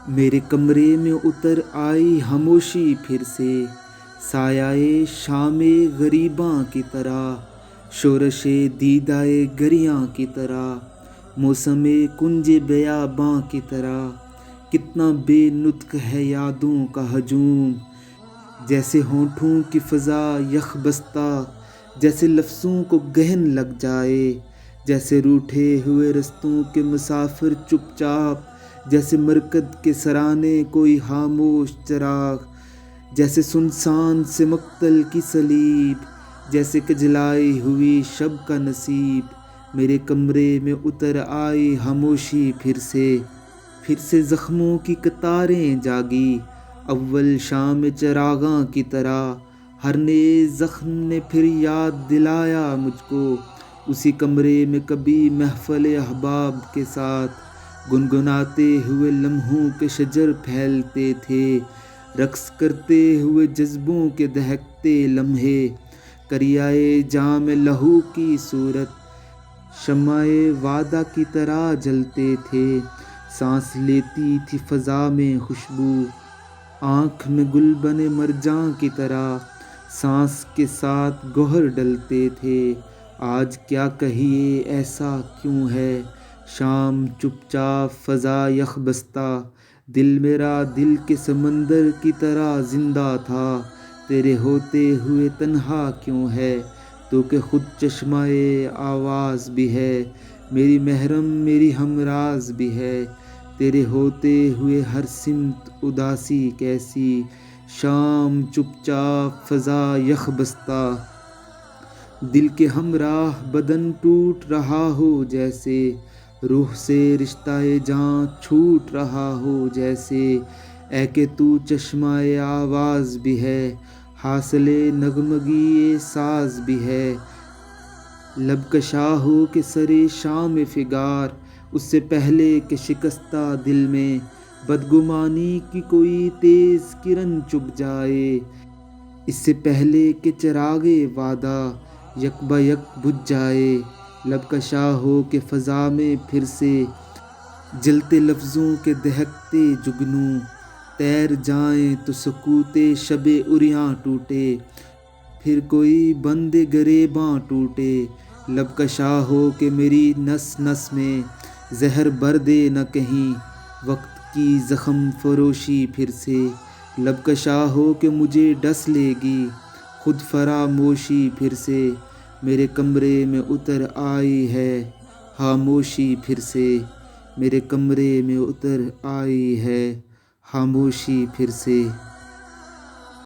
میرے کمرے میں اتر آئی خاموشی پھر سے، سایہ شام غریباں کی طرح، شورش دیدائے گریاں کی طرح، موسم کنج بیاباں کی طرح۔ کتنا بے نطق ہے یادوں کا ہجوم، جیسے ہونٹوں کی فضا یخ بستہ، جیسے لفظوں کو گہن لگ جائے، جیسے روٹھے ہوئے رستوں کے مسافر چپ چاپ، جیسے مرکد کے سرانے کوئی خاموش چراغ، جیسے سنسان سے مقتل کی صلیب، جیسے کہ جلائی ہوئی شب کا نصیب۔ میرے کمرے میں اتر آئی خاموشی پھر سے زخموں کی قطاریں جاگی، اول شام چراغاں کی طرح۔ ہر نئے زخم نے پھر یاد دلایا مجھ کو، اسی کمرے میں کبھی محفل احباب کے ساتھ گنگناتے ہوئے لمحوں کے شجر پھیلتے تھے، رقص کرتے ہوئے جذبوں کے دہکتے لمحے، کریائے جام لہو کی صورت شمع وعدہ کی طرح جلتے تھے۔ سانس لیتی تھی فضا میں خوشبو، آنکھ میں گلبن مرجاں کی طرح، سانس کے ساتھ گوہر ڈلتے تھے۔ آج کیا کہیے ایسا کیوں ہے، شام چپ چاپ فضا یخ بستہ، دل میرا دل کے سمندر کی طرح زندہ تھا، تیرے ہوتے ہوئے تنہا کیوں ہے، تو کہ خود چشمہ آواز بھی ہے، میری محرم میری ہمراز بھی ہے، تیرے ہوتے ہوئے ہر سمت اداسی کیسی، شام چپ چاپ فضا یخ بستہ، دل کے ہمراہ بدن ٹوٹ رہا ہو جیسے، روح سے رشتہ جاں چھوٹ رہا ہو جیسے، اے کہ تو چشمہ آواز بھی ہے، حاصل نغمگی ساز بھی ہے، لب کشا ہو کہ سرے شام فگار، اس سے پہلے کہ شکستہ دل میں بدگمانی کی کوئی تیز کرن چبھ جائے، اس سے پہلے کہ چراغ وعدہ یک بہ یک بجھ جائے، لب کشا ہو کہ فضا میں پھر سے جلتے لفظوں کے دہکتے جگنوں، تیر جائیں تو سکوت شب عریاں ٹوٹے، پھر کوئی بند گریباں ٹوٹے، لب کشا ہو کہ میری نس نس میں زہر بر دے نہ کہیں وقت کی زخم فروشی پھر سے، لب کشا ہو کہ مجھے ڈس لے گی خود فراموشی پھر سے۔ میرے کمرے میں اتر آئی ہے خاموشی پھر سے، میرے کمرے میں اتر آئی ہے خاموشی پھر سے۔